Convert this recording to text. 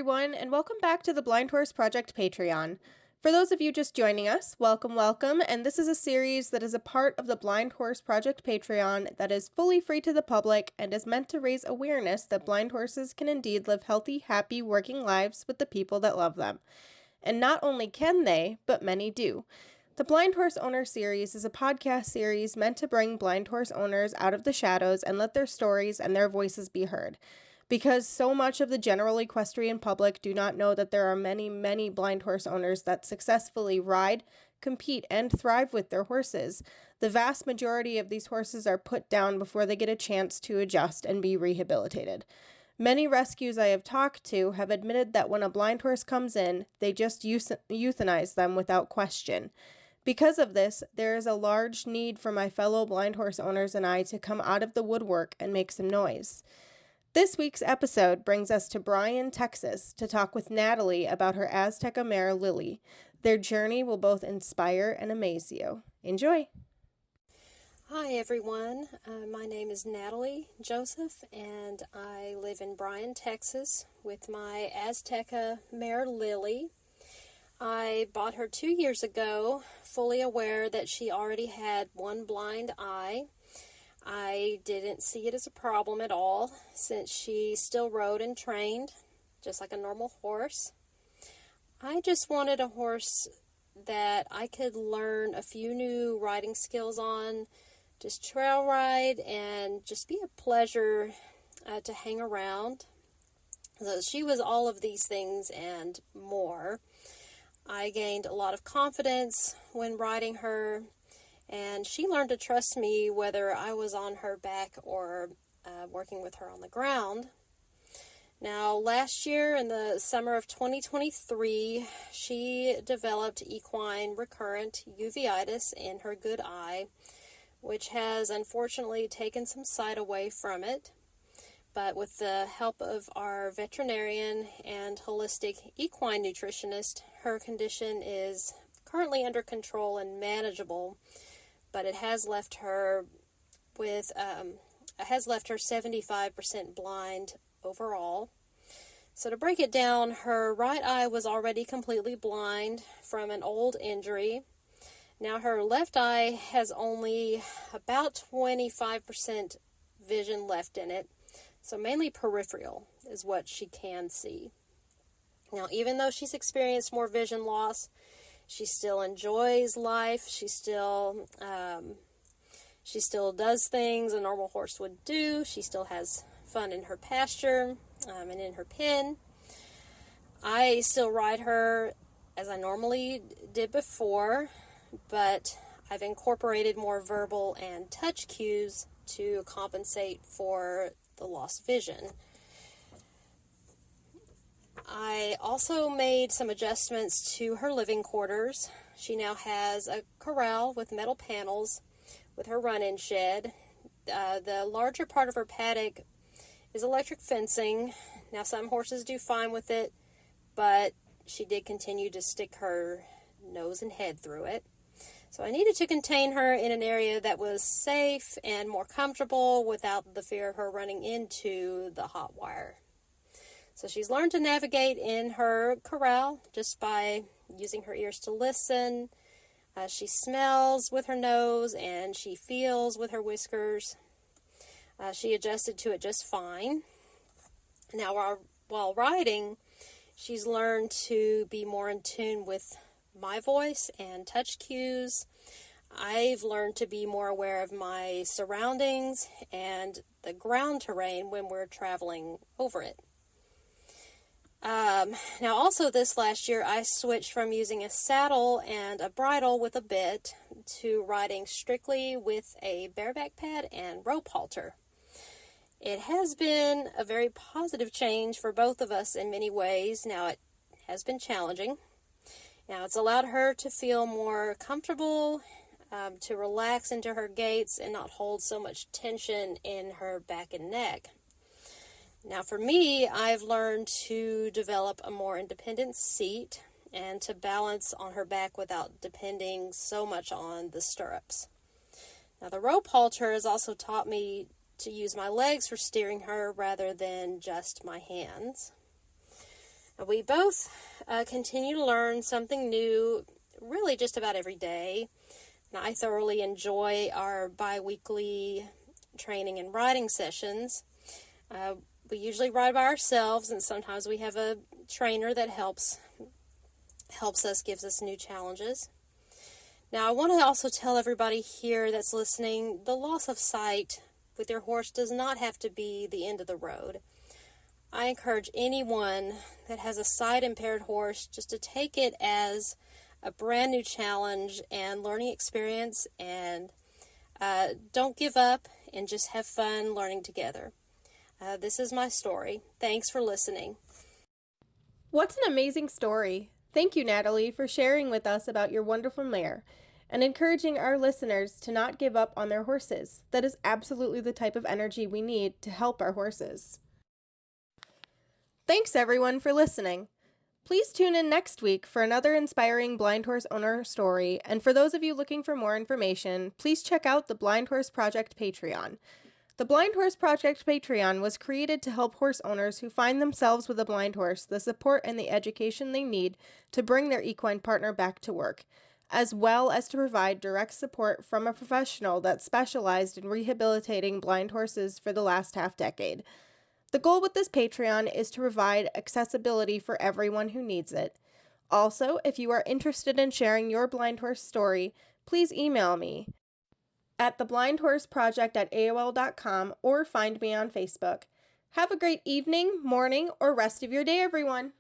everyone, and welcome back to the Blind Horse Project Patreon. For those of you just joining us, welcome, and this is a series that is a part of the Blind Horse Project Patreon that is fully free to the public and is meant to raise awareness that blind horses can indeed live healthy, happy, working lives with the people that love them. And not only can they, but many do. The Blind Horse Owner Series is a podcast series meant to bring blind horse owners out of the shadows and let their stories and their voices be heard. Because so much of the general equestrian public do not know that there are many blind horse owners that successfully ride, compete, and thrive with their horses. The vast majority of these horses are put down before they get a chance to adjust and be rehabilitated. Many rescues I have talked to have admitted that when a blind horse comes in, they just euthanize them without question. Because of this, there is a large need for my fellow blind horse owners and I to come out of the woodwork and make some noise. This week's episode brings us to Bryan, Texas, to talk with Natalie about her Azteca mare, Lilly. Their journey will both inspire and amaze you. Enjoy! Hi everyone, my name is Natalie Joseph and I live in Bryan, Texas with my Azteca mare, Lilly. I bought her 2 years ago, fully aware that she already had one blind eye. I didn't see it as a problem at all, since she still rode and trained, just like a normal horse. I just wanted a horse that I could learn a few new riding skills on, just trail ride, and just be a pleasure to hang around. So she was all of these things and more. I gained a lot of confidence when riding her, and she learned to trust me whether I was on her back or working with her on the ground. Now, last year in the summer of 2023, she developed equine recurrent uveitis in her good eye, which has unfortunately taken some sight away from it. But with the help of our veterinarian and holistic equine nutritionist, her condition is currently under control and manageable. But it has left her 75% blind overall. So to break it down, her right eye was already completely blind from an old injury. Now her left eye has only about 25% vision left in it, so mainly peripheral is what she can see. Now, even though she's experienced more vision loss, she still enjoys life. She still does things a normal horse would do. She still has fun in her pasture and in her pen. I still ride her as I normally did before, but I've incorporated more verbal and touch cues to compensate for the lost vision. I also made some adjustments to her living quarters. She now has a corral with metal panels with her run-in shed. The larger part of her paddock is electric fencing. Now, some horses do fine with it, but she did continue to stick her nose and head through it. So I needed to contain her in an area that was safe and more comfortable without the fear of her running into the hot wire. So she's learned to navigate in her corral just by using her ears to listen. She smells with her nose and she feels with her whiskers. She adjusted to it just fine. Now, while riding, she's learned to be more in tune with my voice and touch cues. I've learned to be more aware of my surroundings and the ground terrain when we're traveling over it. Now, also this last year, I switched from using a saddle and a bridle with a bit to riding strictly with a bareback pad and rope halter. It has been a very positive change for both of us in many ways. Now, it has been challenging. Now, it's allowed her to feel more comfortable, to relax into her gaits and not hold so much tension in her back and neck. Now, for me, I've learned to develop a more independent seat and to balance on her back without depending so much on the stirrups. Now, the rope halter has also taught me to use my legs for steering her rather than just my hands. We both continue to learn something new really just about every day. And I thoroughly enjoy our bi-weekly training and riding sessions. We usually ride by ourselves, and sometimes we have a trainer that helps us, gives us new challenges. Now, I want to also tell everybody here that's listening, the loss of sight with your horse does not have to be the end of the road. I encourage anyone that has a sight-impaired horse just to take it as a brand new challenge and learning experience, and don't give up and just have fun learning together. This is my story. Thanks for listening. What an amazing story. Thank you, Natalie, for sharing with us about your wonderful mare and encouraging our listeners to not give up on their horses. That is absolutely the type of energy we need to help our horses. Thanks, everyone, for listening. Please tune in next week for another inspiring blind horse owner story, and for those of you looking for more information, please check out the Blind Horse Project Patreon. The Blind Horse Project Patreon was created to help horse owners who find themselves with a blind horse the support and the education they need to bring their equine partner back to work, as well as to provide direct support from a professional that specialized in rehabilitating blind horses for the last half-decade. The goal with this Patreon is to provide accessibility for everyone who needs it. Also, if you are interested in sharing your blind horse story, please email me at theblindhorseproject@aol.com or find me on Facebook. Have a great evening, morning, or rest of your day, everyone.